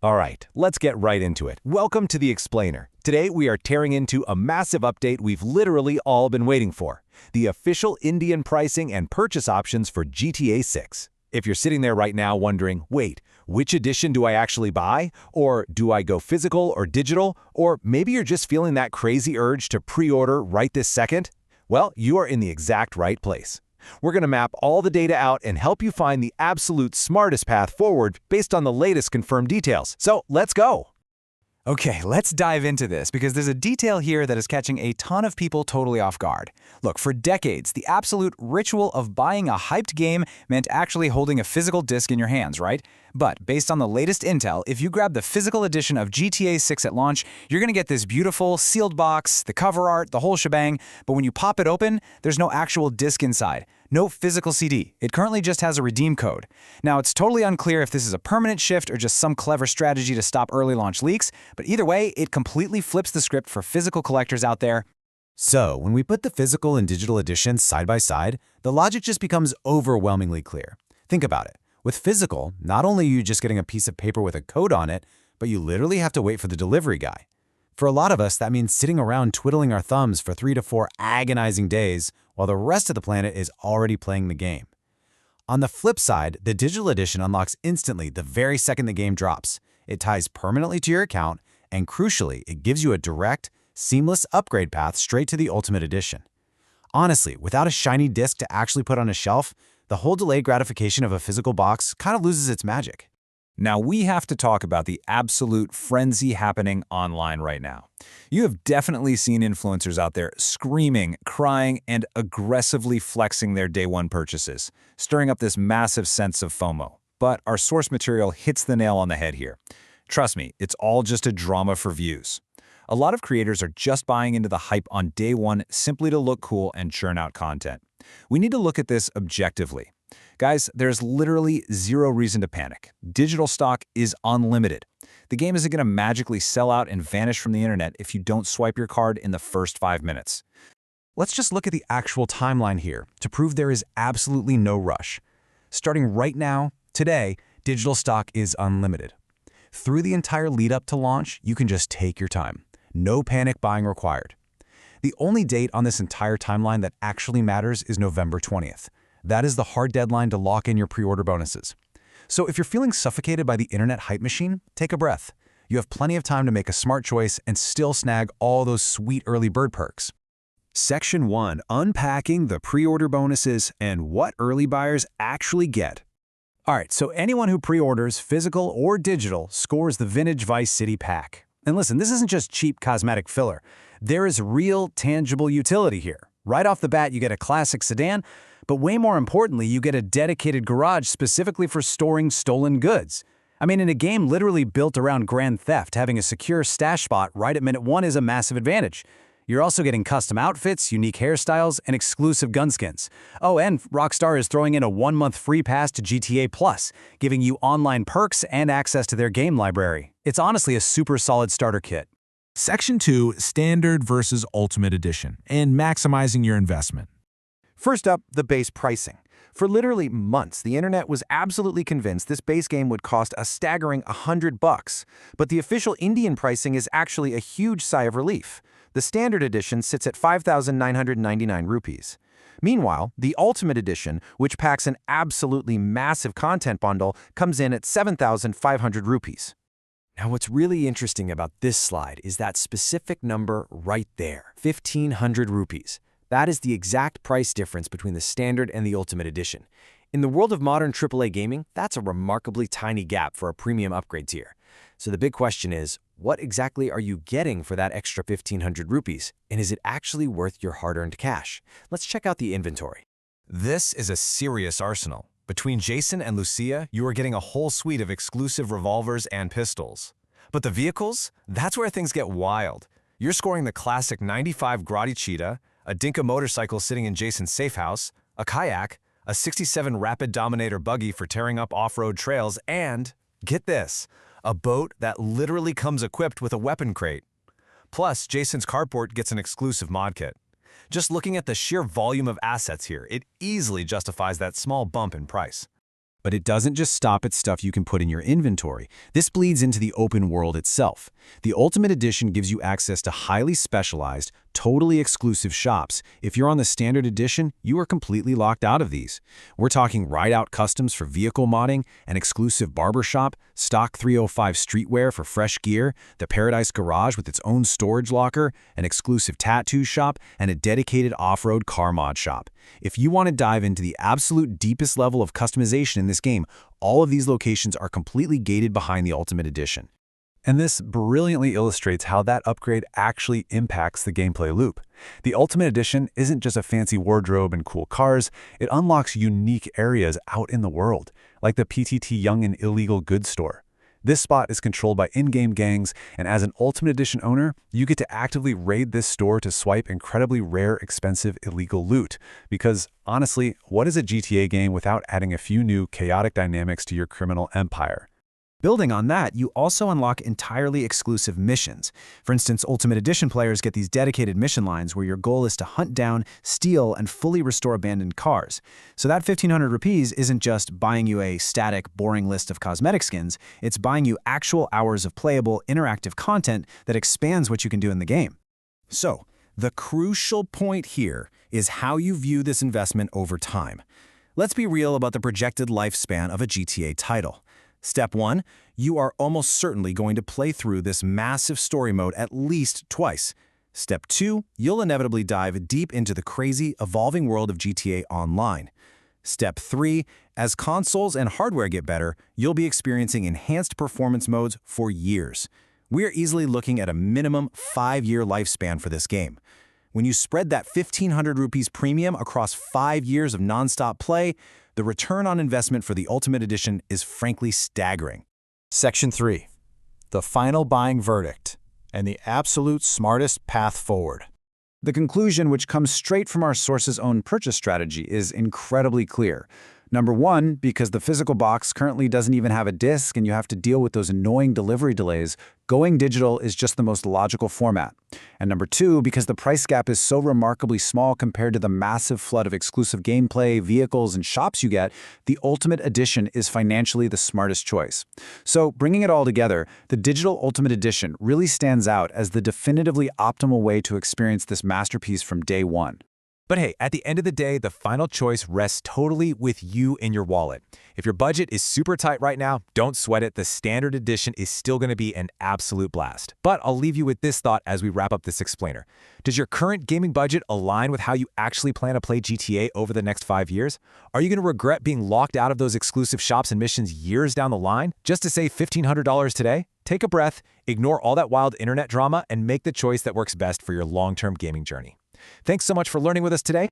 All right, let's get right into it. Welcome to The Explainer. Today we are tearing into a massive update we've literally all been waiting for, the official Indian pricing and purchase options for GTA 6. If you're sitting there right now wondering, wait, which edition do I actually buy? Or do I go physical or digital? Or maybe you're just feeling that crazy urge to pre-order right this second? Well, you are in the exact right place. We're going to map all the data out and help you find the absolute smartest path forward based on the latest confirmed details. So let's go. Okay, let's dive into this because there's a detail here that is catching a ton of people totally off guard. Look, for decades, the absolute ritual of buying a hyped game meant actually holding a physical disc in your hands, right? But based on the latest intel, if you grab the physical edition of GTA 6 at launch, you're going to get this beautiful sealed box, the cover art, the whole shebang, but when you pop it open, there's no actual disc inside. No physical CD. It currently just has a redeem code. Now, it's totally unclear if this is a permanent shift or just some clever strategy to stop early launch leaks, but either way, it completely flips the script for physical collectors out there. So, when we put the physical and digital editions side by side, the logic just becomes overwhelmingly clear. Think about it. With physical, not only are you just getting a piece of paper with a code on it, but you literally have to wait for the delivery guy. For a lot of us, that means sitting around twiddling our thumbs for 3 to 4 agonizing days while the rest of the planet is already playing the game. On the flip side, the digital edition unlocks instantly the very second the game drops. It ties permanently to your account, and crucially, it gives you a direct, seamless upgrade path straight to the Ultimate Edition. Honestly, without a shiny disc to actually put on a shelf, the whole delayed gratification of a physical box kind of loses its magic. Now, we have to talk about the absolute frenzy happening online right now. You have definitely seen influencers out there screaming, crying, and aggressively flexing their day one purchases, stirring up this massive sense of FOMO. But our source material hits the nail on the head here. Trust me, it's all just a drama for views. A lot of creators are just buying into the hype on day one simply to look cool and churn out content. We need to look at this objectively. Guys, there's literally zero reason to panic. Digital stock is unlimited. The game isn't going to magically sell out and vanish from the internet if you don't swipe your card in the first 5 minutes. Let's just look at the actual timeline here to prove there is absolutely no rush. Starting right now, today, digital stock is unlimited. Through the entire lead up to launch, you can just take your time. No panic buying required. The only date on this entire timeline that actually matters is November 20th. That is the hard deadline to lock in your pre-order bonuses. So if you're feeling suffocated by the internet hype machine, take a breath. You have plenty of time to make a smart choice and still snag all those sweet early bird perks. Section 1. Unpacking the pre-order bonuses and what early buyers actually get. All right, so anyone who pre-orders, physical or digital, scores the Vintage Vice City pack. And listen, this isn't just cheap cosmetic filler. There is real, tangible utility here. Right off the bat, you get a classic sedan, but way more importantly, you get a dedicated garage specifically for storing stolen goods. I mean, in a game literally built around grand theft, having a secure stash spot right at minute 1 is a massive advantage. You're also getting custom outfits, unique hairstyles, and exclusive gun skins. Oh, and Rockstar is throwing in a 1-month free pass to GTA Plus, giving you online perks and access to their game library. It's honestly a super solid starter kit. Section 2, Standard versus Ultimate Edition, and maximizing your investment. First up, the base pricing. For literally months, the internet was absolutely convinced this base game would cost a staggering $100, but the official Indian pricing is actually a huge sigh of relief. The Standard Edition sits at 5,999 rupees. Meanwhile, the Ultimate Edition, which packs an absolutely massive content bundle, comes in at 7,500 rupees. Now, what's really interesting about this slide is that specific number right there, 1,500 rupees. That is the exact price difference between the Standard and the Ultimate Edition. In the world of modern AAA gaming, that's a remarkably tiny gap for a premium upgrade tier. So the big question is, what exactly are you getting for that extra 1,500 rupees? And is it actually worth your hard-earned cash? Let's check out the inventory. This is a serious arsenal. Between Jason and Lucia, you are getting a whole suite of exclusive revolvers and pistols. But the vehicles? That's where things get wild. You're scoring the classic 95 Grotti Cheetah, a Dinka motorcycle sitting in Jason's safe house, a kayak, a 67 Rapid Dominator buggy for tearing up off-road trails, and, get this, a boat that literally comes equipped with a weapon crate. Plus, Jason's carport gets an exclusive mod kit. Just looking at the sheer volume of assets here, it easily justifies that small bump in price. But it doesn't just stop at stuff you can put in your inventory. This bleeds into the open world itself. The Ultimate Edition gives you access to highly specialized, totally exclusive shops. If you're on the Standard Edition, you are completely locked out of these. We're talking ride-out customs for vehicle modding, an exclusive barbershop, stock 305 streetwear for fresh gear, the Paradise Garage with its own storage locker, an exclusive tattoo shop, and a dedicated off-road car mod shop. If you want to dive into the absolute deepest level of customization in this game, all of these locations are completely gated behind the Ultimate Edition. And this brilliantly illustrates how that upgrade actually impacts the gameplay loop. The Ultimate Edition isn't just a fancy wardrobe and cool cars, it unlocks unique areas out in the world, like the PTT Young and Illegal Goods Store. This spot is controlled by in-game gangs, and as an Ultimate Edition owner, you get to actively raid this store to swipe incredibly rare, expensive, illegal loot. Because, honestly, what is a GTA game without adding a few new, chaotic dynamics to your criminal empire? Building on that, you also unlock entirely exclusive missions. For instance, Ultimate Edition players get these dedicated mission lines where your goal is to hunt down, steal, and fully restore abandoned cars. So that 1,500 rupees isn't just buying you a static, boring list of cosmetic skins, it's buying you actual hours of playable, interactive content that expands what you can do in the game. So, the crucial point here is how you view this investment over time. Let's be real about the projected lifespan of a GTA title. Step 1, you are almost certainly going to play through this massive story mode at least twice. Step 2, you'll inevitably dive deep into the crazy, evolving world of GTA Online. Step 3, as consoles and hardware get better, you'll be experiencing enhanced performance modes for years. We are easily looking at a minimum 5-year lifespan for this game. When you spread that 1,500 rupees premium across 5 years of non-stop play, the return on investment for the Ultimate Edition is frankly staggering. Section 3. The final buying verdict and the absolute smartest path forward. The conclusion, which comes straight from our source's own purchase strategy, is incredibly clear. Number 1, because the physical box currently doesn't even have a disc and you have to deal with those annoying delivery delays, going digital is just the most logical format. And number 2, because the price gap is so remarkably small compared to the massive flood of exclusive gameplay, vehicles, and shops you get, the Ultimate Edition is financially the smartest choice. So, bringing it all together, the Digital Ultimate Edition really stands out as the definitively optimal way to experience this masterpiece from day one. But hey, at the end of the day, the final choice rests totally with you and your wallet. If your budget is super tight right now, don't sweat it. The Standard Edition is still going to be an absolute blast. But I'll leave you with this thought as we wrap up this explainer. Does your current gaming budget align with how you actually plan to play GTA over the next 5 years? Are you going to regret being locked out of those exclusive shops and missions years down the line just to save $1,500 today? Take a breath, ignore all that wild internet drama, and make the choice that works best for your long-term gaming journey. Thanks so much for learning with us today.